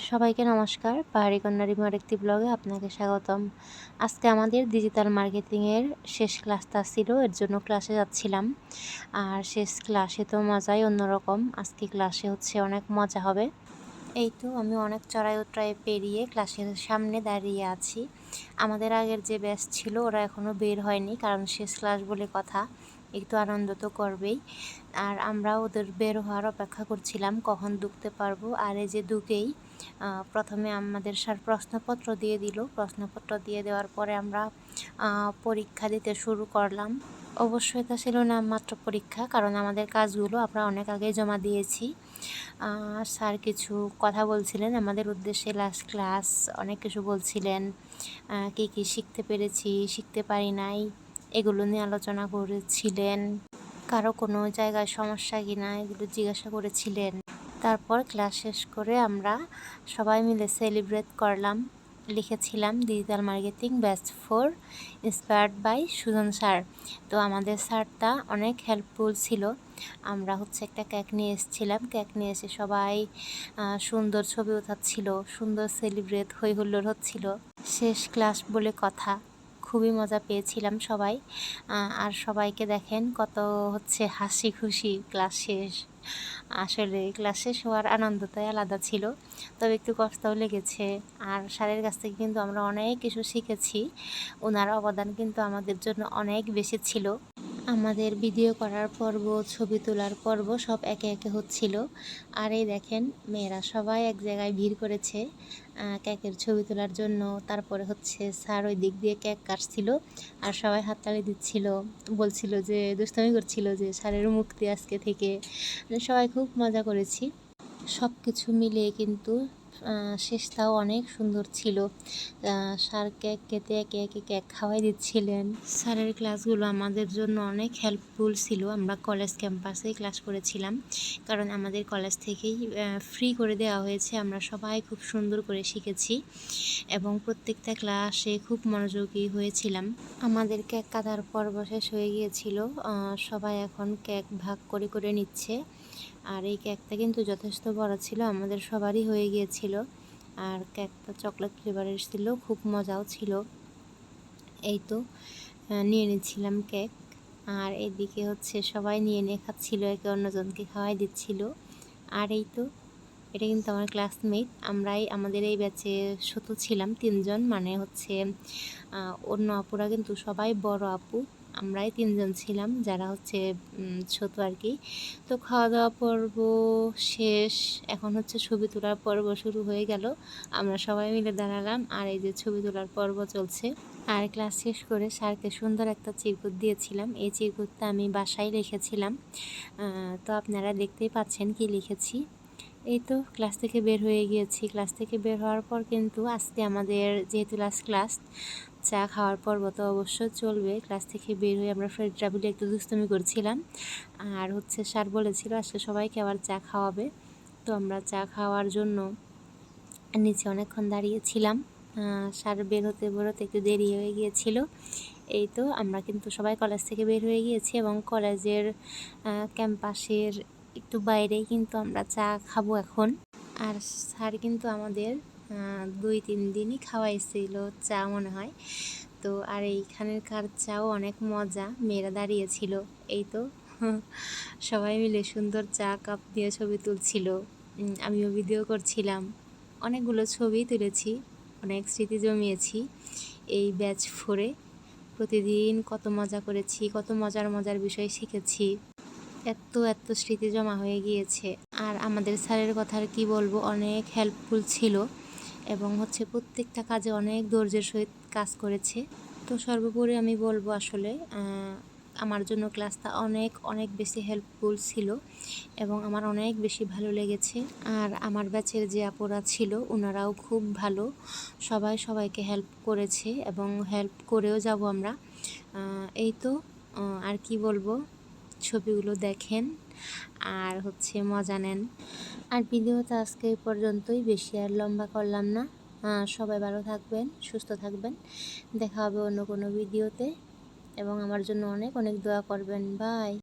সবাইকে নমস্কার। পাহাড়ি কন্যা রিমু আরেকটি ব্লগে আপনাকে স্বাগতম। আজকে আমাদের ডিজিটাল মার্কেটিংয়ের শেষ ক্লাসটা ছিল, এর জন্য ক্লাসে যাচ্ছিলাম। আর শেষ ক্লাসে তো মজাই অন্যরকম। আজকে ক্লাসে হচ্ছে অনেক মজা হবে। এই তো আমি অনেক চড়াই উতরাই পেরিয়ে ক্লাসের সামনে দাঁড়িয়ে আছি। আমাদের আগের যে ব্যাচ ছিল ওরা এখনও বের হয়নি, কারণ শেষ ক্লাস বলে কথা, একটু আনন্দ তো করবেই। আর আমরা ওদের বের হওয়ার অপেক্ষা করছিলাম কখন ঢুকতে পারবো। আর এই যে ঢুকেই প্রথমে আমাদের স্যার প্রশ্নপত্র দিয়ে দিল। প্রশ্নপত্র দিয়ে দেওয়ার পরে আমরা পরীক্ষা দিতে শুরু করলাম। অবশ্যই এটা ছিল না মাত্র পরীক্ষা, কারণ আমাদের কাজগুলো আমরা অনেক আগে জমা দিয়েছি। স্যার কিছু কথা বলছিলেন আমাদের উদ্দেশ্যে, লাস্ট ক্লাস অনেক কিছু বলছিলেন, কী কী শিখতে পেরেছি, শিখতে পারি নাই, এগুলো নিয়ে আলোচনা করেছিলেন। কারো কোনো জায়গায় সমস্যা কিনা এগুলো জিজ্ঞাসা করেছিলেন। তারপর ক্লাস শেষ করে আমরা সবাই মিলে সেলিব্রেট করলাম। লিখেছিলাম digital marketing batch 4 inspired by Sujan sir. তো আমাদের স্যারটা অনেক হেল্পফুল ছিল। আমরা হচ্ছে একটা কেক নিয়ে এসেছিলাম, কেক নিয়ে এসে সবাই সুন্দর ছবি ওঠাচ্ছিল, সুন্দর সেলিব্রেট হই হুল্লোড় হচ্ছিল। শেষ ক্লাস বলে কথা, খুবই মজা পেয়েছিলাম সবাই। আর সবাইকে দেখেন কত হচ্ছে হাসি খুশি ক্লাস শেষ। আসলে ক্লাস শেষ হওয়ার আনন্দটাই আলাদা ছিল, তবে একটু কষ্টও লেগেছে। আর স্যারের কাছ থেকে কিন্তু আমরা অনেক কিছু শিখেছি। ওনার অবদান কিন্তু আমাদের জন্য অনেক বেশি ছিল। আমাদের ভিডিও করার পর্ব, ছবি তোলার পর্ব সব একে একে হচ্ছিল। আর এই দেখেন মেয়েরা সবাই এক জায়গায় ভিড় করেছে কেকের ছবি তোলার জন্য। তারপরে হচ্ছে স্যার ওই দিক দিয়ে কেক কাটছিল আর সবাই হাততালি দিচ্ছিল, বলছিল যে দুষ্টামি করছিল যে স্যারের মুক্তি আজকে থেকে। সবাই খুব মজা করেছি। সব কিছু মিলিয়ে কিন্তু শেষটাও অনেক সুন্দর ছিল। স্যার কেক কেটে একে একে কেক খাওয়াই দিচ্ছিলেন। স্যারের ক্লাসগুলো আমাদের জন্য অনেক হেল্পফুল ছিল। আমরা কলেজ ক্যাম্পাসেই ক্লাস করেছিলাম, কারণ আমাদের কলেজ থেকেই ফ্রি করে দেওয়া হয়েছে। আমরা সবাই খুব সুন্দর করে শিখেছি এবং প্রত্যেকটা ক্লাসে খুব মনোযোগী হয়েছিলাম। আমাদের কেক কাটার পর্ব শেষ হয়ে গিয়েছিল। সবাই এখন কেক ভাগ করে করে নিচ্ছে। আর এই কেকটা কিন্তু যথেষ্ট বড় ছিল, আমাদের সবারই হয়ে গিয়েছিল। আর কেকটা চকলেট ফ্লেভারের ছিল, খুব মজাও ছিল। এই তো নিয়ে নিচ্ছিলাম কেক। আর এদিকে হচ্ছে সবাই নিয়ে নিয়ে খাচ্ছিল, একে অন্যজনকে খাওয়াই দিচ্ছিল। আর এই তো এটা কিন্তু আমার ক্লাসমেট। আমরাই আমাদের এই ব্যাচে ছোট ছিলাম 3 জন, মানে হচ্ছে অন্য আপুরা কিন্তু সবাই বড় আপু, আমরাই 3 জন ছিলাম যারা হচ্ছে ছোট আর কি। তো খাওয়া দাওয়া পর্ব শেষ, এখন হচ্ছে ছবি তোলার পর্ব শুরু হয়ে গেল। আমরা সবাই মিলে দাঁড়ালাম আর এই যে ছবি তোলার পর্ব চলছে। আর ক্লাস শেষ করে স্যারকে সুন্দর একটা চিরকুট দিয়েছিলাম। এই চিরকুটটা আমি বাসায় লিখেছিলাম, তো আপনারা দেখতেই পাচ্ছেন কি লিখেছি। এই তো ক্লাস থেকে বের হয়ে গিয়েছি। ক্লাস থেকে বের হওয়ার পর কিন্তু আজকে আমাদের যেহেতু লাস্ট ক্লাস, চা খাওয়ার পর্ব তো অবশ্যই চলবে। ক্লাস থেকে বের হয়ে আমরা ফ্রেন্ডরা মিলে একটু দুষ্টুমি করছিলাম। আর হচ্ছে স্যার বলেছিল আজকে সবাইকে আবার চা খাওয়াবে। তো আমরা চা খাওয়ার জন্য নিচে অনেকক্ষণ দাঁড়িয়েছিলাম। স্যার বের হতে বেরোতে একটু দেরি হয়ে গিয়েছিল। এই তো আমরা কিন্তু সবাই কলেজ থেকে বের হয়ে গিয়েছি এবং কলেজের ক্যাম্পাসের একটু বাইরেই কিন্তু আমরা চা খাবো এখন। আর স্যার কিন্তু আমাদের 2-3 দিনই খাওয়াইছিল চা মনে হয়। তো আর এইখানকার চাও অনেক মজা, মেয়েরা দাঁড়িয়েছিল। এই তো সবাই মিলে সুন্দর চা কাপ দিয়ে ছবি তুলছিল, আমিও ভিডিও করছিলাম। অনেকগুলো ছবি তুলেছি, অনেক স্মৃতি জমিয়েছি এই ব্যাচ 4-এ। প্রতিদিন কত মজা করেছি, কত মজার মজার বিষয় শিখেছি, এত এত স্মৃতি জমা হয়ে গিয়েছে। আর আমাদের স্যারের কথা আর কি বলবো, অনেক হেল্পফুল ছিল এবং হচ্ছে প্রত্যেকটা কাজে অনেক ধৈর্যের সহিত কাজ করেছে। তো সর্বোপরি আমি বলবো আসলে আমার জন্য ক্লাসটা অনেক অনেক বেশি হেল্পফুল ছিল এবং আমার অনেক বেশি ভালো লেগেছে। আর আমার ব্যাচের যে আপুরা ছিল ওনারাও খুব ভালো, সবাই সবাইকে হেল্প করেছে এবং হেল্প করেও যাব আমরা। এই তো আর কি বলবো, ছবিগুলো দেখেন আর হচ্ছে মজা নেন। আর ভিডিওটা আজকে এই পর্যন্তই, বেশি আর লম্বা করলাম না। সবাই ভালো থাকবেন, সুস্থ থাকবেন, দেখা হবে অন্য কোনো ভিডিওতে এবং আমার জন্য অনেক অনেক দোয়া করবেন। বাই।